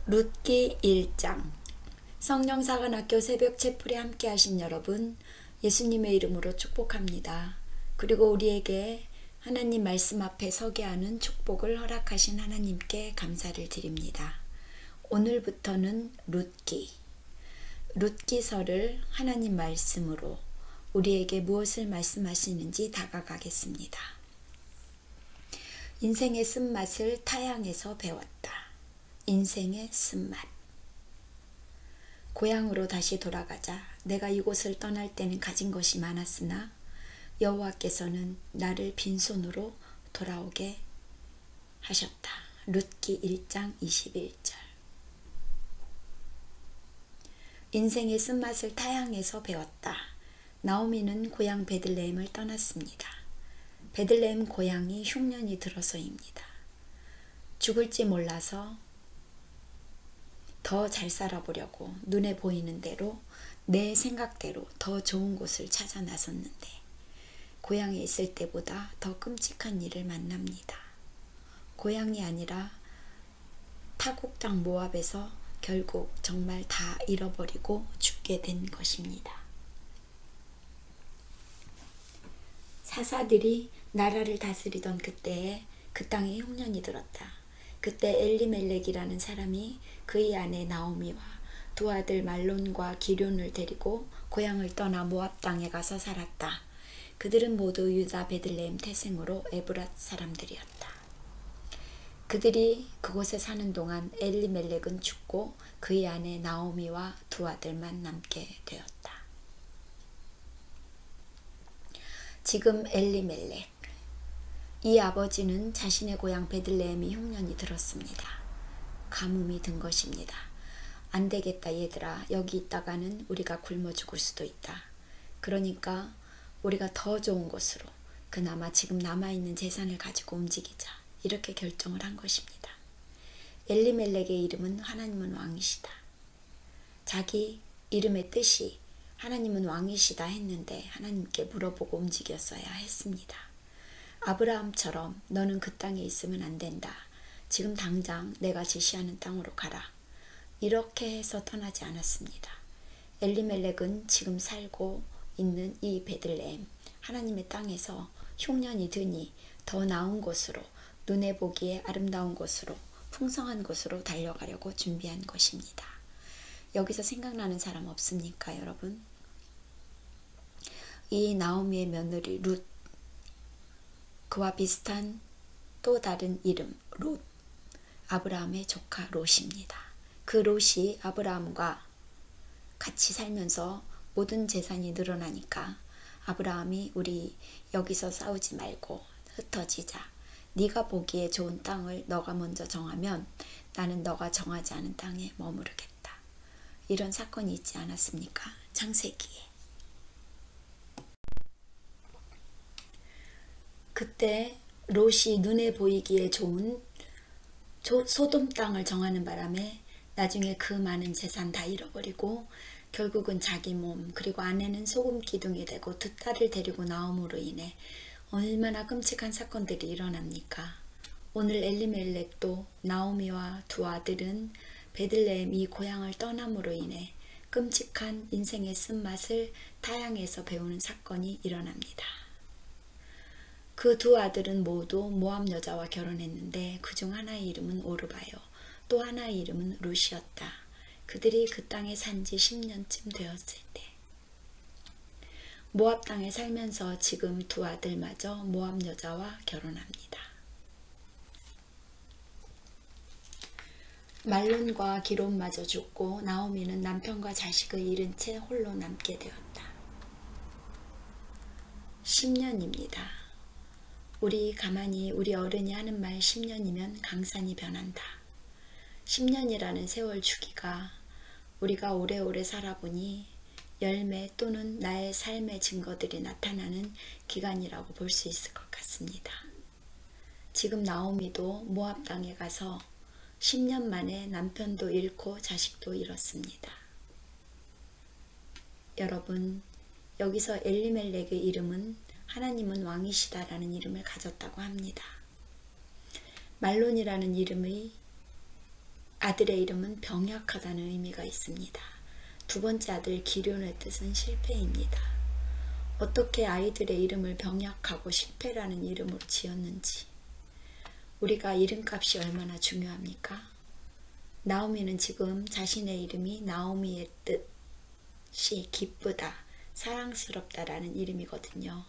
룻기 1장. 성령사관학교 새벽 채플에 함께 하신 여러분, 예수님의 이름으로 축복합니다. 그리고 우리에게 하나님 말씀 앞에 서게 하는 축복을 허락하신 하나님께 감사를 드립니다. 오늘부터는 룻기서를 하나님 말씀으로 우리에게 무엇을 말씀하시는지 다가가겠습니다. 인생의 쓴맛을 타향에서 배웠다. 인생의 쓴맛. 고향으로 다시 돌아가자. 내가 이곳을 떠날 때는 가진 것이 많았으나 여호와께서는 나를 빈손으로 돌아오게 하셨다. 룻기 1장 21절. 인생의 쓴맛을 타향에서 배웠다. 나오미는 고향 베들레헴을 떠났습니다. 베들레헴 고향이 흉년이 들어서입니다. 죽을지 몰라서 더 잘 살아보려고 눈에 보이는 대로 내 생각대로 더 좋은 곳을 찾아 나섰는데 고향에 있을 때보다 더 끔찍한 일을 만납니다. 고향이 아니라 타국 땅 모압에서 결국 정말 다 잃어버리고 죽게 된 것입니다. 사사들이 나라를 다스리던 그때에 그 땅에 흉년이 들었다. 그때 엘리멜렉이라는 사람이 그의 아내 나오미와 두 아들 말론과 기럐을 데리고 고향을 떠나 모압 땅에 가서 살았다. 그들은 모두 유다 베들레헴 태생으로 에브랏 사람들이었다. 그들이 그곳에 사는 동안 엘리멜렉은 죽고 그의 아내 나오미와 두 아들만 남게 되었다. 지금 엘리멜렉, 이 아버지는 자신의 고향 베들레헴이 흉년이 들었습니다. 가뭄이 든 것입니다. 안 되겠다 얘들아, 여기 있다가는 우리가 굶어 죽을 수도 있다. 그러니까 우리가 더 좋은 곳으로 그나마 지금 남아있는 재산을 가지고 움직이자, 이렇게 결정을 한 것입니다. 엘리멜렉의 이름은 하나님은 왕이시다. 자기 이름의 뜻이 하나님은 왕이시다 했는데 하나님께 물어보고 움직였어야 했습니다. 아브라함처럼 너는 그 땅에 있으면 안 된다. 지금 당장 내가 지시하는 땅으로 가라. 이렇게 해서 떠나지 않았습니다. 엘리멜렉은 지금 살고 있는 이 베들레헴, 하나님의 땅에서 흉년이 드니 더 나은 곳으로, 눈에 보기에 아름다운 곳으로, 풍성한 곳으로 달려가려고 준비한 것입니다. 여기서 생각나는 사람 없습니까, 여러분? 이 나오미의 며느리 룻, 그와 비슷한 또 다른 이름 롯, 아브라함의 조카 롯입니다. 그 롯이 아브라함과 같이 살면서 모든 재산이 늘어나니까 아브라함이 우리 여기서 싸우지 말고 흩어지자. 네가 보기에 좋은 땅을 너가 먼저 정하면 나는 너가 정하지 않은 땅에 머무르겠다. 이런 사건이 있지 않았습니까? 창세기에. 그때 롯이 눈에 보이기에 좋은 소돔 땅을 정하는 바람에 나중에 그 많은 재산 다 잃어버리고 결국은 자기 몸, 그리고 아내는 소금 기둥이 되고 두 딸을 데리고 나옴으로 인해 얼마나 끔찍한 사건들이 일어납니까? 오늘 엘리멜렉도 나오미와 두 아들은 베들레헴 이 고향을 떠남으로 인해 끔찍한 인생의 쓴맛을 타향에서 배우는 사건이 일어납니다. 그 두 아들은 모두 모압 여자와 결혼했는데 그중 하나의 이름은 오르바요, 또 하나의 이름은 룻이었다. 그들이 그 땅에 산 지 10년쯤 되었을 때 모압 땅에 살면서 지금 두 아들마저 모압 여자와 결혼합니다. 말론과 기럐마저 죽고 나오미는 남편과 자식을 잃은 채 홀로 남게 되었다. 10년입니다. 우리 가만히 우리 어른이 하는 말 10년이면 강산이 변한다. 10년이라는 세월 주기가 우리가 오래오래 살아보니 열매 또는 나의 삶의 증거들이 나타나는 기간이라고 볼 수 있을 것 같습니다. 지금 나오미도 모압 땅에 가서 10년 만에 남편도 잃고 자식도 잃었습니다. 여러분, 여기서 엘리멜렉의 이름은 하나님은 왕이시다라는 이름을 가졌다고 합니다. 말론이라는 이름의 아들의 이름은 병약하다는 의미가 있습니다. 두 번째 아들 기럨의 뜻은 실패입니다. 어떻게 아이들의 이름을 병약하고 실패라는 이름으로 지었는지. 우리가 이름값이 얼마나 중요합니까? 나오미는 지금 자신의 이름이 나오미의 뜻이 기쁘다, 사랑스럽다라는 이름이거든요.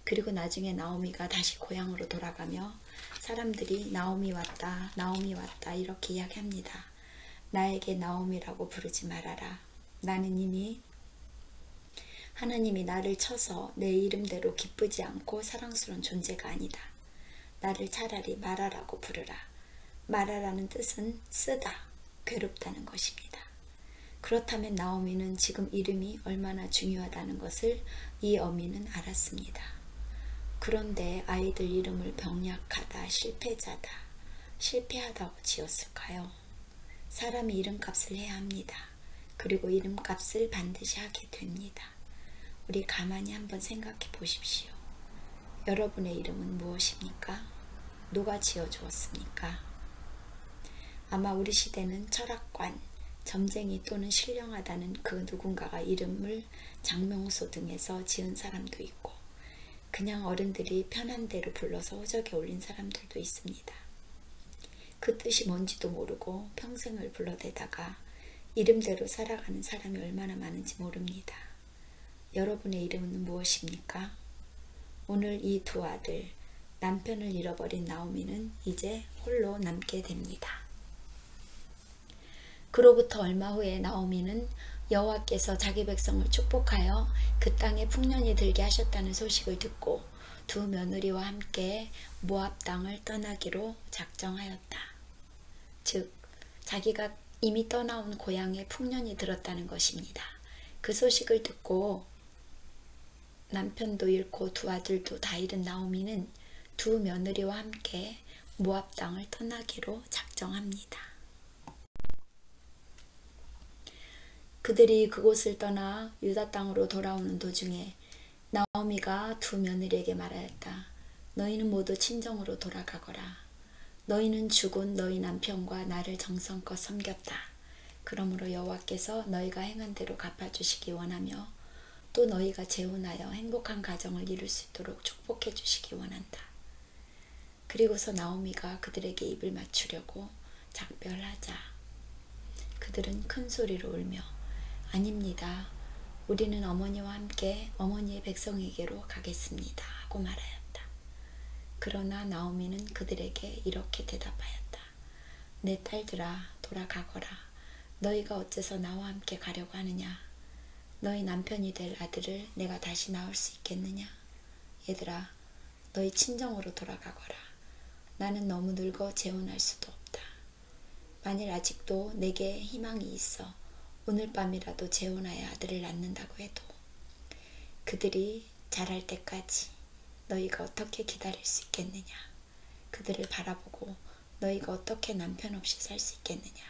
그리고 나중에 나오미가 다시 고향으로 돌아가며 사람들이 나오미 왔다, 나오미 왔다 이렇게 이야기합니다. 나에게 나오미라고 부르지 말아라. 나는 이미 하나님이 나를 쳐서 내 이름대로 기쁘지 않고 사랑스러운 존재가 아니다. 나를 차라리 마라라고 부르라. 마라라는 뜻은 쓰다, 괴롭다는 것입니다. 그렇다면 나오미는 지금 이름이 얼마나 중요하다는 것을 이 어미는 알았습니다. 그런데 아이들 이름을 병약하다, 실패자다, 실패하다고 지었을까요? 사람이 이름값을 해야 합니다. 그리고 이름값을 반드시 하게 됩니다. 우리 가만히 한번 생각해 보십시오. 여러분의 이름은 무엇입니까? 누가 지어주었습니까? 아마 우리 시대는 철학관, 점쟁이 또는 신령하다는 그 누군가가 이름을 장명소 등에서 지은 사람도 있고 그냥 어른들이 편한 대로 불러서 호적에 올린 사람들도 있습니다. 그 뜻이 뭔지도 모르고 평생을 불러대다가 이름대로 살아가는 사람이 얼마나 많은지 모릅니다. 여러분의 이름은 무엇입니까? 오늘 이 두 아들, 남편을 잃어버린 나오미는 이제 홀로 남게 됩니다. 그로부터 얼마 후에 나오미는 여호와께서 자기 백성을 축복하여 그 땅에 풍년이 들게 하셨다는 소식을 듣고 두 며느리와 함께 모압 땅을 떠나기로 작정하였다. 즉, 자기가 이미 떠나온 고향에 풍년이 들었다는 것입니다. 그 소식을 듣고 남편도 잃고 두 아들도 다 잃은 나오미는 두 며느리와 함께 모압 땅을 떠나기로 작정합니다. 그들이 그곳을 떠나 유다 땅으로 돌아오는 도중에 나오미가 두 며느리에게 말하였다. 너희는 모두 친정으로 돌아가거라. 너희는 죽은 너희 남편과 나를 정성껏 섬겼다. 그러므로 여호와께서 너희가 행한 대로 갚아주시기 원하며 또 너희가 재혼하여 행복한 가정을 이룰 수 있도록 축복해 주시기 원한다. 그리고서 나오미가 그들에게 입을 맞추려고 작별하자 그들은 큰 소리로 울며 아닙니다. 우리는 어머니와 함께 어머니의 백성에게로 가겠습니다. 하고 말하였다. 그러나 나오미는 그들에게 이렇게 대답하였다. 내 딸들아, 돌아가거라. 너희가 어째서 나와 함께 가려고 하느냐? 너희 남편이 될 아들을 내가 다시 낳을 수 있겠느냐? 얘들아, 너희 친정으로 돌아가거라. 나는 너무 늙어 재혼할 수도 없다. 만일 아직도 내게 희망이 있어 오늘 밤이라도 재혼하여 아들을 낳는다고 해도 그들이 자랄 때까지 너희가 어떻게 기다릴 수 있겠느냐? 그들을 바라보고 너희가 어떻게 남편 없이 살 수 있겠느냐?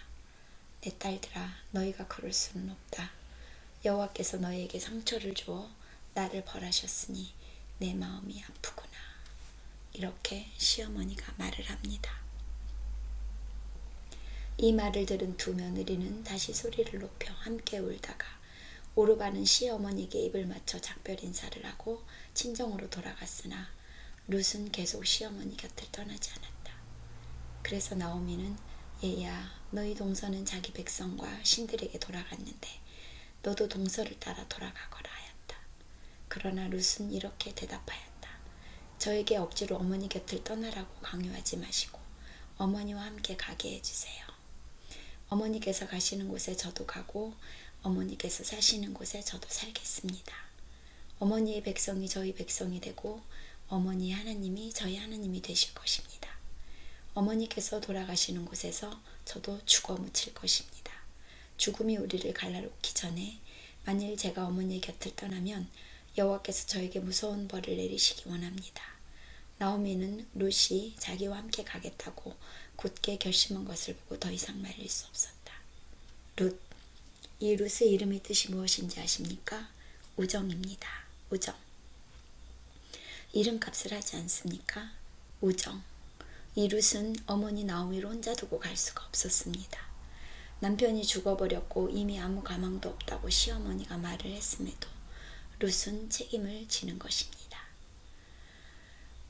내 딸들아, 너희가 그럴 수는 없다. 여호와께서 너희에게 상처를 주어 나를 벌하셨으니 내 마음이 아프구나. 이렇게 시어머니가 말을 합니다. 이 말을 들은 두 며느리는 다시 소리를 높여 함께 울다가 오르바는 시어머니에게 입을 맞춰 작별 인사를 하고 친정으로 돌아갔으나 룻은 계속 시어머니 곁을 떠나지 않았다. 그래서 나오미는 얘야, 너희 동서는 자기 백성과 신들에게 돌아갔는데 너도 동서를 따라 돌아가거라 하였다. 그러나 룻은 이렇게 대답하였다. 저에게 억지로 어머니 곁을 떠나라고 강요하지 마시고 어머니와 함께 가게 해주세요. 어머니께서 가시는 곳에 저도 가고 어머니께서 사시는 곳에 저도 살겠습니다. 어머니의 백성이 저희 백성이 되고 어머니의 하나님이 저희 하나님이 되실 것입니다. 어머니께서 돌아가시는 곳에서 저도 죽어 묻힐 것입니다. 죽음이 우리를 갈라놓기 전에 만일 제가 어머니의 곁을 떠나면 여호와께서 저에게 무서운 벌을 내리시기 원합니다. 나오미는 룻이 자기와 함께 가겠다고 굳게 결심한 것을 보고 더 이상 말릴 수 없었다. 룻, 이 룻의 이름의 뜻이 무엇인지 아십니까? 우정입니다. 우정. 이름값을 하지 않습니까? 우정. 이 룻은 어머니 나오미를 혼자 두고 갈 수가 없었습니다. 남편이 죽어버렸고 이미 아무 가망도 없다고 시어머니가 말을 했음에도 룻은 책임을 지는 것입니다.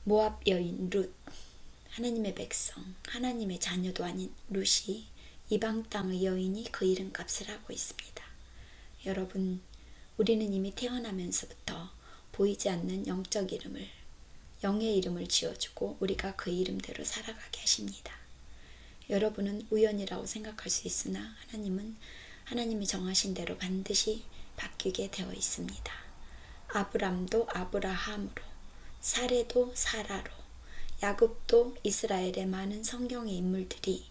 모압 여인 룻, 하나님의 백성, 하나님의 자녀도 아닌 룻이 이방 땅의 여인이 그 이름값을 하고 있습니다. 여러분, 우리는 이미 태어나면서부터 보이지 않는 영적 이름을, 영의 이름을 지어주고 우리가 그 이름대로 살아가게 하십니다. 여러분은 우연이라고 생각할 수 있으나 하나님은 하나님이 정하신 대로 반드시 바뀌게 되어 있습니다. 아브람도 아브라함으로, 사레도 사라로, 야곱도 이스라엘의 많은 성경의 인물들이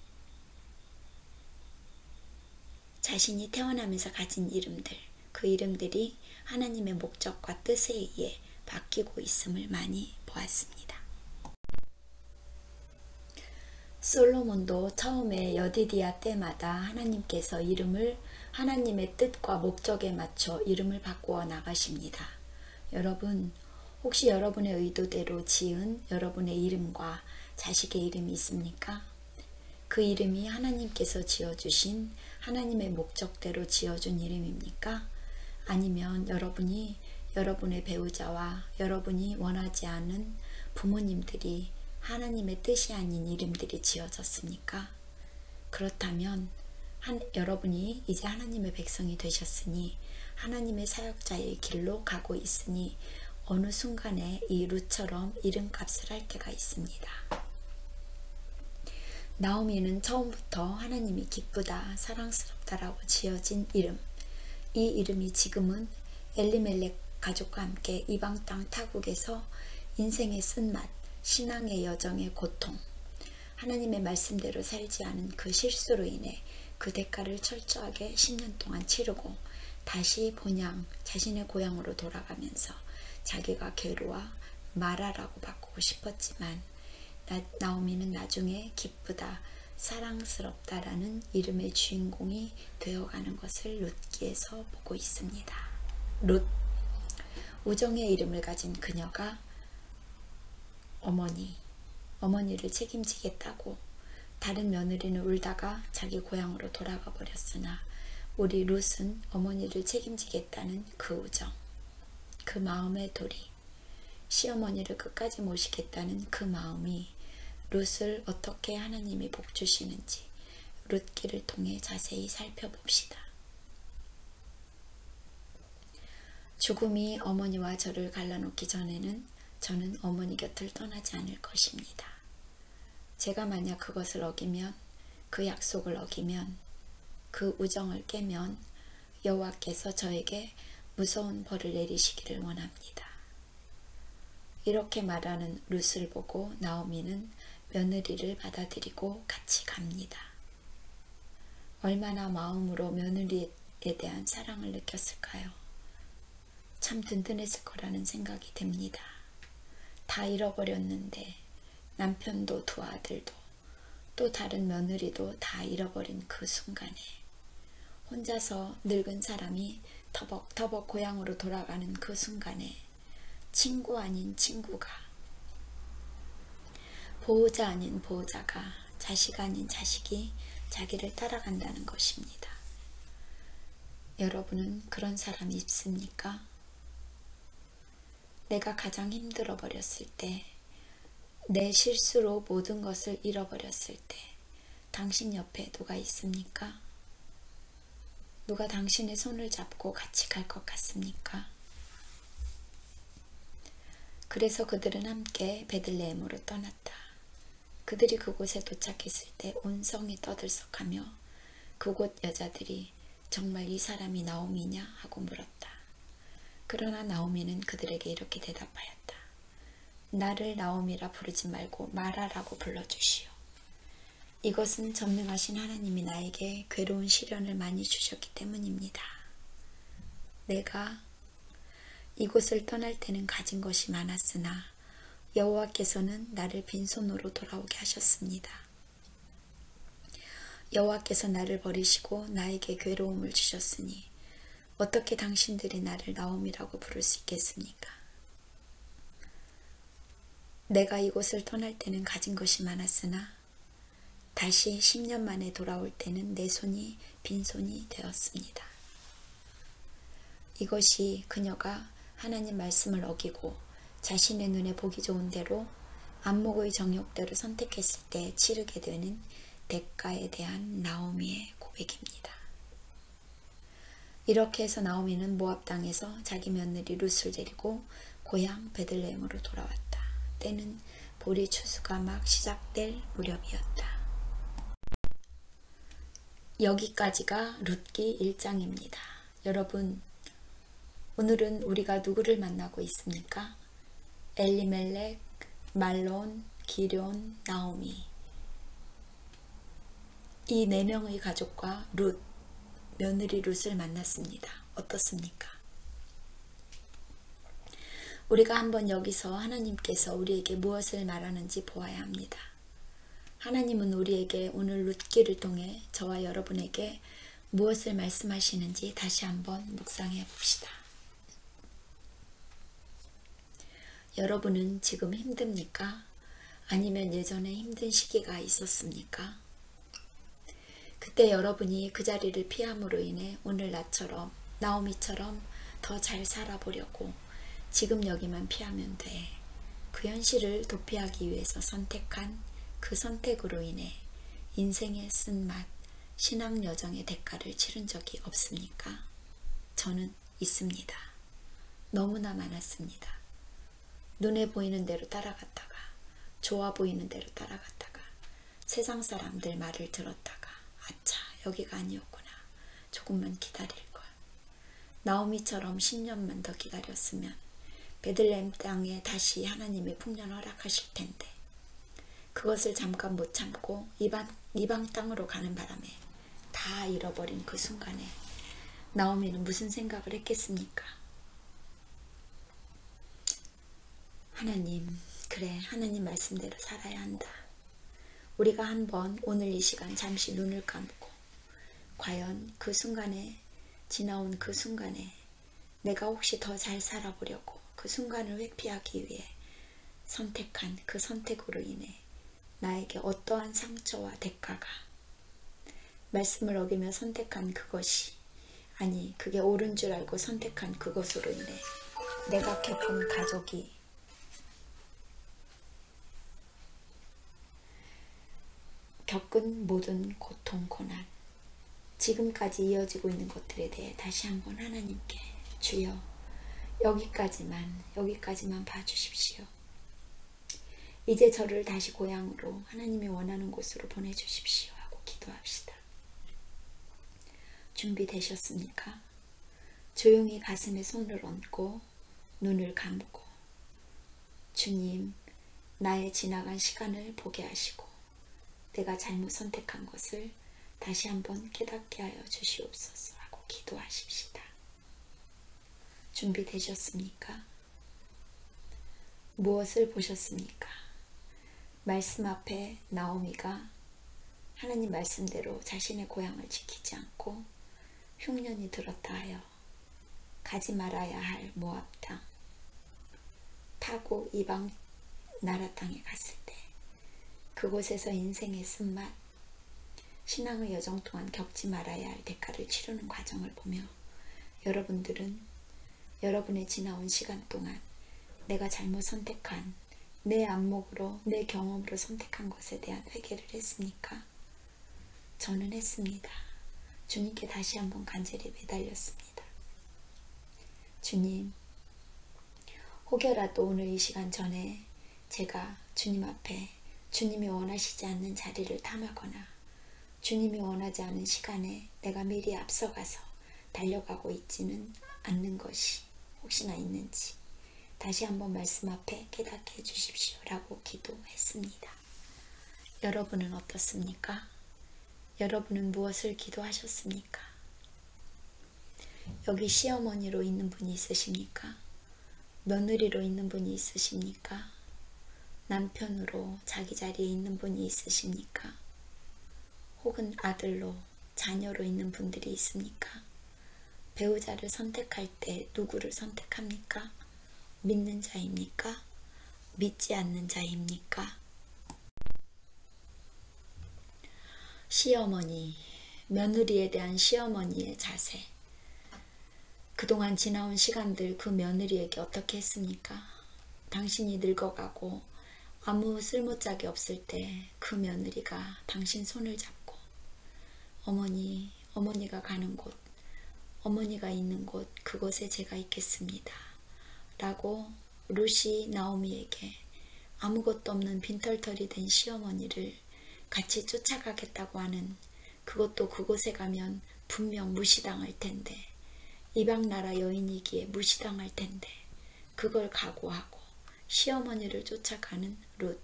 자신이 태어나면서 가진 이름들, 그 이름들이 하나님의 목적과 뜻에 의해 바뀌고 있음을 많이 보았습니다. 솔로몬도 처음에 여디디야 때마다 하나님께서 이름을 하나님의 뜻과 목적에 맞춰 이름을 바꾸어 나가십니다. 여러분, 혹시 여러분의 의도대로 지은 여러분의 이름과 자식의 이름이 있습니까? 그 이름이 하나님께서 지어주신 하나님의 목적대로 지어준 이름입니까? 아니면 여러분이 여러분의 배우자와 여러분이 원하지 않은 부모님들이 하나님의 뜻이 아닌 이름들이 지어졌습니까? 그렇다면 여러분이 이제 하나님의 백성이 되셨으니 하나님의 사역자의 길로 가고 있으니 어느 순간에 이 룻처럼 이름값을 할 때가 있습니다. 나오미는 처음부터 하나님이 기쁘다, 사랑스럽다라고 지어진 이름, 이 이름이 지금은 엘리멜렉 가족과 함께 이방 땅 타국에서 인생의 쓴맛, 신앙의 여정의 고통, 하나님의 말씀대로 살지 않은 그 실수로 인해 그 대가를 철저하게 10년 동안 치르고 다시 본향, 자신의 고향으로 돌아가면서 자기가 괴로워 마라라고 바꾸고 싶었지만 나오미는 나중에 기쁘다, 사랑스럽다라는 이름의 주인공이 되어가는 것을 룻기에서 보고 있습니다. 룻, 우정의 이름을 가진 그녀가 어머니를 책임지겠다고 다른 며느리는 울다가 자기 고향으로 돌아가 버렸으나 우리 룻은 어머니를 책임지겠다는 그 우정, 그 마음의 도리, 시어머니를 끝까지 모시겠다는 그 마음이 룻을 어떻게 하나님이 복주시는지 룻기를 통해 자세히 살펴봅시다. 죽음이 어머니와 저를 갈라놓기 전에는 저는 어머니 곁을 떠나지 않을 것입니다. 제가 만약 그것을 어기면, 그 약속을 어기면, 그 우정을 깨면 여호와께서 저에게 무서운 벌을 내리시기를 원합니다. 이렇게 말하는 룻을 보고 나오미는 며느리를 받아들이고 같이 갑니다. 얼마나 마음으로 며느리에 대한 사랑을 느꼈을까요? 참 든든했을 거라는 생각이 듭니다. 다 잃어버렸는데 남편도 두 아들도 또 다른 며느리도 다 잃어버린 그 순간에 혼자서 늙은 사람이 터벅터벅 고향으로 돌아가는 그 순간에 친구 아닌 친구가, 보호자 아닌 보호자가, 자식 아닌 자식이 자기를 따라간다는 것입니다. 여러분은 그런 사람이 있습니까? 내가 가장 힘들어 버렸을 때, 내 실수로 모든 것을 잃어버렸을 때 당신 옆에 누가 있습니까? 누가 당신의 손을 잡고 같이 갈 것 같습니까? 그래서 그들은 함께 베들레헴으로 떠났다. 그들이 그곳에 도착했을 때 온 성이 떠들썩하며 그곳 여자들이 정말 이 사람이 나오미냐 하고 물었다. 그러나 나오미는 그들에게 이렇게 대답하였다. 나를 나오미라 부르지 말고 마라라고 불러주시오. 이것은 전능하신 하나님이 나에게 괴로운 시련을 많이 주셨기 때문입니다. 내가 이곳을 떠날 때는 가진 것이 많았으나 여호와께서는 나를 빈손으로 돌아오게 하셨습니다. 여호와께서 나를 버리시고 나에게 괴로움을 주셨으니 어떻게 당신들이 나를 나오미라고 부를 수 있겠습니까? 내가 이곳을 떠날 때는 가진 것이 많았으나 다시 10년 만에 돌아올 때는 내 손이 빈손이 되었습니다. 이것이 그녀가 하나님 말씀을 어기고 자신의 눈에 보기 좋은 대로 안목의 정욕대로 선택했을 때 치르게 되는 대가에 대한 나오미의 고백입니다. 이렇게 해서 나오미는 모압 땅에서 자기 며느리 룻을 데리고 고향 베들레헴으로 돌아왔다. 때는 보리 추수가 막 시작될 무렵이었다. 여기까지가 룻기 1장입니다. 여러분, 오늘은 우리가 누구를 만나고 있습니까? 엘리멜렉, 말론, 기럨, 나오미. 이 4명의 가족과 룻, 며느리 룻을 만났습니다. 어떻습니까? 우리가 한번 여기서 하나님께서 우리에게 무엇을 말하는지 보아야 합니다. 하나님은 우리에게 오늘 룻기를 통해 저와 여러분에게 무엇을 말씀하시는지 다시 한번 묵상해 봅시다. 여러분은 지금 힘듭니까? 아니면 예전에 힘든 시기가 있었습니까? 그때 여러분이 그 자리를 피함으로 인해 오늘 나처럼, 나오미처럼 더 잘 살아보려고 지금 여기만 피하면 돼. 그 현실을 도피하기 위해서 선택한 그 선택으로 인해 인생의 쓴맛, 신앙 여정의 대가를 치른 적이 없습니까? 저는 있습니다. 너무나 많았습니다. 눈에 보이는 대로 따라갔다가, 좋아 보이는 대로 따라갔다가, 세상 사람들 말을 들었다가, 아차, 여기가 아니었구나. 조금만 기다릴걸. 나오미처럼 10년만 더 기다렸으면 베들레헴 땅에 다시 하나님의 풍년 허락하실 텐데, 그것을 잠깐 못 참고 이방 땅으로 가는 바람에 다 잃어버린 그 순간에 나오미는 무슨 생각을 했겠습니까? 하나님, 그래, 하나님 말씀대로 살아야 한다. 우리가 한번 오늘 이 시간 잠시 눈을 감고 과연 그 순간에, 지나온 그 순간에 내가 혹시 더 잘 살아보려고 그 순간을 회피하기 위해 선택한 그 선택으로 인해 나에게 어떠한 상처와 대가가, 말씀을 어기며 선택한 그것이, 아니 그게 옳은 줄 알고 선택한 그것으로 인해 내가 겪은 가족이, 겪은 모든 고통, 고난, 지금까지 이어지고 있는 것들에 대해 다시 한번 하나님께, 주여 여기까지만 봐주십시오. 이제 저를 다시 고향으로, 하나님이 원하는 곳으로 보내주십시오 하고 기도합시다. 준비되셨습니까? 조용히 가슴에 손을 얹고 눈을 감고 주님, 나의 지나간 시간을 보게 하시고 내가 잘못 선택한 것을 다시 한번 깨닫게 하여 주시옵소서 하고 기도하십시다. 준비되셨습니까? 무엇을 보셨습니까? 말씀 앞에 나오미가 하나님 말씀대로 자신의 고향을 지키지 않고 흉년이 들었다 하여 가지 말아야 할 모압 땅, 타고 이방 나라 땅에 갔을 때 그곳에서 인생의 쓴맛, 신앙의 여정 동안 겪지 말아야 할 대가를 치르는 과정을 보며 여러분들은 여러분의 지나온 시간 동안 내가 잘못 선택한, 내 안목으로, 내 경험으로 선택한 것에 대한 회개를 했습니까? 저는 했습니다. 주님께 다시 한번 간절히 매달렸습니다. 주님, 혹여라도 오늘 이 시간 전에 제가 주님 앞에 주님이 원하시지 않는 자리를 탐하거나 주님이 원하지 않은 시간에 내가 미리 앞서가서 달려가고 있지는 않는 것이 혹시나 있는지 다시 한번 말씀 앞에 깨닫게 해주십시오 라고 기도했습니다. 여러분은 어떻습니까? 여러분은 무엇을 기도하셨습니까? 여기 시어머니로 있는 분이 있으십니까? 며느리로 있는 분이 있으십니까? 남편으로 자기 자리에 있는 분이 있으십니까? 혹은 아들로, 자녀로 있는 분들이 있습니까? 배우자를 선택할 때 누구를 선택합니까? 믿는 자입니까? 믿지 않는 자입니까? 시어머니, 며느리에 대한 시어머니의 자세. 그동안 지나온 시간들 그 며느리에게 어떻게 했습니까? 당신이 늙어가고 아무 쓸모짝이 없을 때 그 며느리가 당신 손을 잡고 어머니가 가는 곳, 어머니가 있는 곳, 그곳에 제가 있겠습니다. 라고 루시 나오미에게 아무것도 없는 빈털털이 된 시어머니를 같이 쫓아가겠다고 하는, 그것도 그곳에 가면 분명 무시당할 텐데, 이방나라 여인이기에 무시당할 텐데 그걸 각오하고 시어머니를 쫓아가는 룻.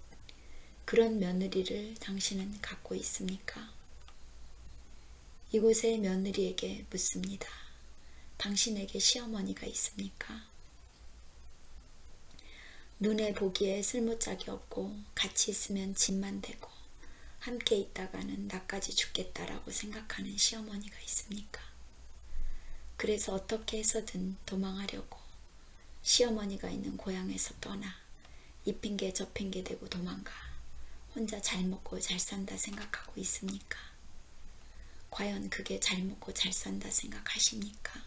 그런 며느리를 당신은 갖고 있습니까? 이곳의 며느리에게 묻습니다. 당신에게 시어머니가 있습니까? 눈에 보기에 쓸모짝이 없고 같이 있으면 짐만 되고 함께 있다가는 나까지 죽겠다라고 생각하는 시어머니가 있습니까? 그래서 어떻게 해서든 도망하려고 시어머니가 있는 고향에서 떠나 이 핑계 저 핑계 대고 도망가 혼자 잘 먹고 잘 산다 생각하고 있습니까? 과연 그게 잘 먹고 잘 산다 생각하십니까?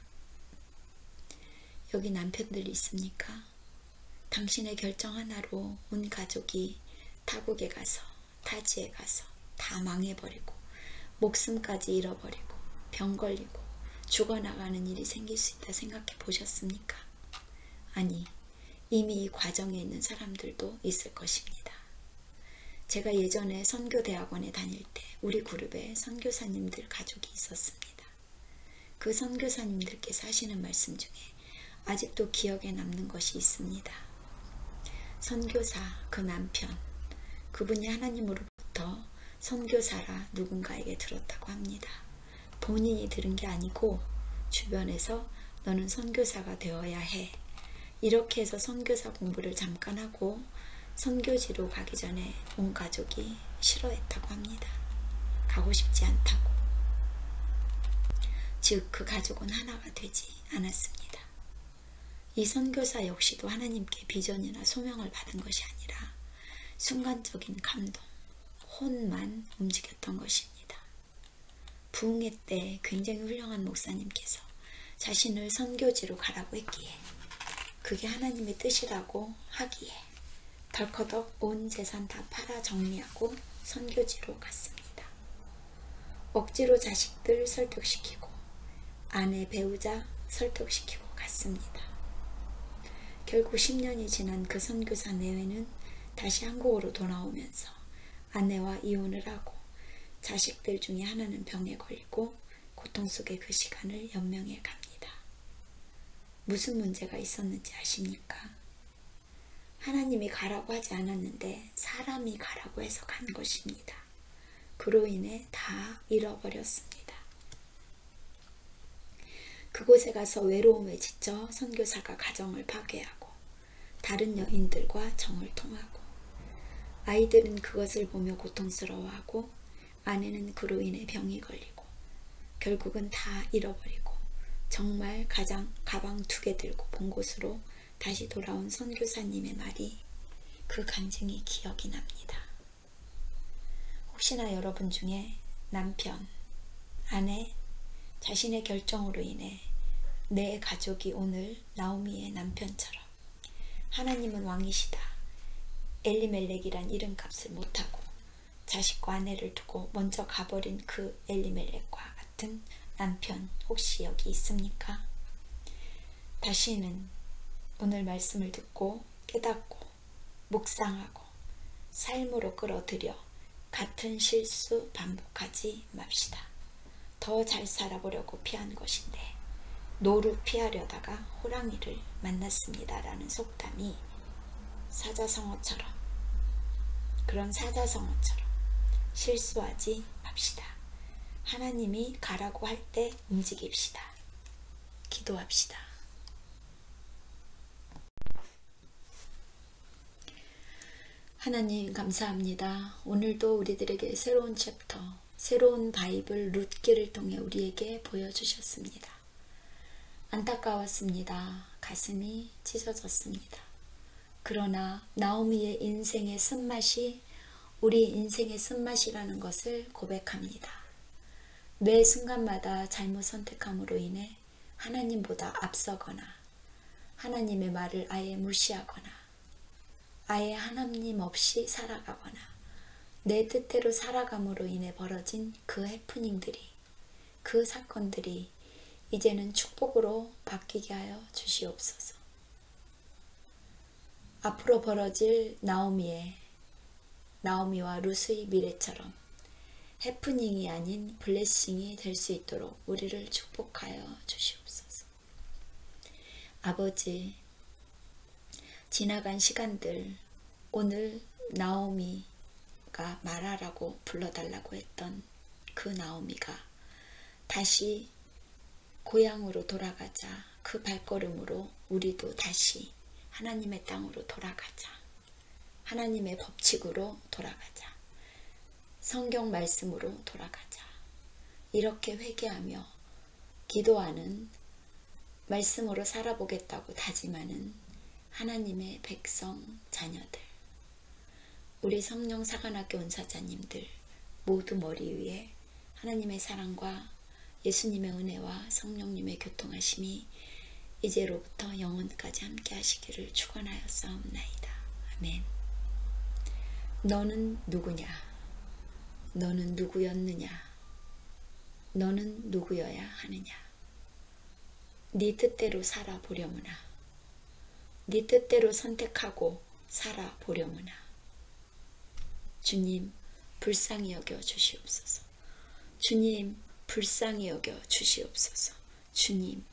여기 남편들이 있습니까? 당신의 결정 하나로 온 가족이 타국에 가서 타지에 가서 다 망해버리고 목숨까지 잃어버리고 병 걸리고 죽어나가는 일이 생길 수 있다 생각해 보셨습니까? 아니, 이미 이 과정에 있는 사람들도 있을 것입니다. 제가 예전에 선교대학원에 다닐 때 우리 그룹에 선교사님들 가족이 있었습니다. 그 선교사님들께서 하시는 말씀 중에 아직도 기억에 남는 것이 있습니다. 선교사 그 남편, 그분이 하나님으로부터 선교사라 누군가에게 들었다고 합니다. 본인이 들은 게 아니고 주변에서 너는 선교사가 되어야 해. 이렇게 해서 선교사 공부를 잠깐 하고 선교지로 가기 전에 온 가족이 싫어했다고 합니다. 가고 싶지 않다고. 즉 그 가족은 하나가 되지 않았습니다. 이 선교사 역시도 하나님께 비전이나 소명을 받은 것이 아니라 순간적인 감동, 혼만 움직였던 것입니다. 부흥회 때 굉장히 훌륭한 목사님께서 자신을 선교지로 가라고 했기에 그게 하나님의 뜻이라고 하기에 덜커덕 온 재산 다 팔아 정리하고 선교지로 갔습니다. 억지로 자식들 설득시키고 아내 배우자 설득시키고 갔습니다. 결국 10년이 지난 그 선교사 내외는 다시 한국으로 돌아오면서 아내와 이혼을 하고 자식들 중에 하나는 병에 걸리고 고통 속의 그 시간을 연명해 갑니다. 무슨 문제가 있었는지 아십니까? 하나님이 가라고 하지 않았는데 사람이 가라고 해서 간 것입니다. 그로 인해 다 잃어버렸습니다. 그곳에 가서 외로움에 지쳐 선교사가 가정을 파괴하고 다른 여인들과 정을 통하고 아이들은 그것을 보며 고통스러워하고 아내는 그로 인해 병이 걸리고 결국은 다 잃어버리고 정말 가방 2개 들고 본 곳으로 다시 돌아온 선교사님의 말이 그 간증이 기억이 납니다. 혹시나 여러분 중에 남편, 아내, 자신의 결정으로 인해 내 가족이 오늘 나오미의 남편처럼 하나님은 왕이시다, 엘리멜렉이란 이름값을 못하고 자식과 아내를 두고 먼저 가버린 그 엘리멜렉과 같은 남편 혹시 여기 있습니까? 다시는 오늘 말씀을 듣고 깨닫고 묵상하고 삶으로 끌어들여 같은 실수 반복하지 맙시다. 더 잘 살아보려고 피한 것인데 노루 피하려다가 호랑이를 만났습니다 라는 속담이 사자성어처럼, 그런 사자성어처럼 실수하지 맙시다. 하나님이 가라고 할 때 움직입시다. 기도합시다. 하나님 감사합니다. 오늘도 우리들에게 새로운 챕터, 새로운 바이블 룻기를 통해 우리에게 보여주셨습니다. 안타까웠습니다. 가슴이 찢어졌습니다. 그러나 나오미의 인생의 쓴맛이 우리 인생의 쓴맛이라는 것을 고백합니다. 매 순간마다 잘못 선택함으로 인해 하나님보다 앞서거나 하나님의 말을 아예 무시하거나 아예 하나님 없이 살아가거나 내 뜻대로 살아감으로 인해 벌어진 그 해프닝들이, 그 사건들이 이제는 축복으로 바뀌게 하여 주시옵소서. 앞으로 벌어질 나오미와 룻의 미래처럼 해프닝이 아닌 블레싱이 될 수 있도록 우리를 축복하여 주시옵소서. 아버지, 지나간 시간들, 오늘 나오미가 말하라고 불러달라고 했던 그 나오미가 다시 고향으로 돌아가자. 그 발걸음으로 우리도 다시 하나님의 땅으로 돌아가자. 하나님의 법칙으로 돌아가자. 성경 말씀으로 돌아가자. 이렇게 회개하며 기도하는, 말씀으로 살아보겠다고 다짐하는 하나님의 백성 자녀들, 우리 성령 사관학교 원사자님들 모두 머리 위에 하나님의 사랑과 예수님의 은혜와 성령님의 교통하심이 이제로부터 영원까지 함께 하시기를 축원하였사옵나이다. 아멘. 너는 누구냐? 너는 누구였느냐? 너는 누구여야 하느냐? 네 뜻대로 살아보려무나, 네 뜻대로 선택하고 살아보려무나. 주님, 불쌍히 여겨 주시옵소서. 주님, 불쌍히 여겨 주시옵소서. 주님,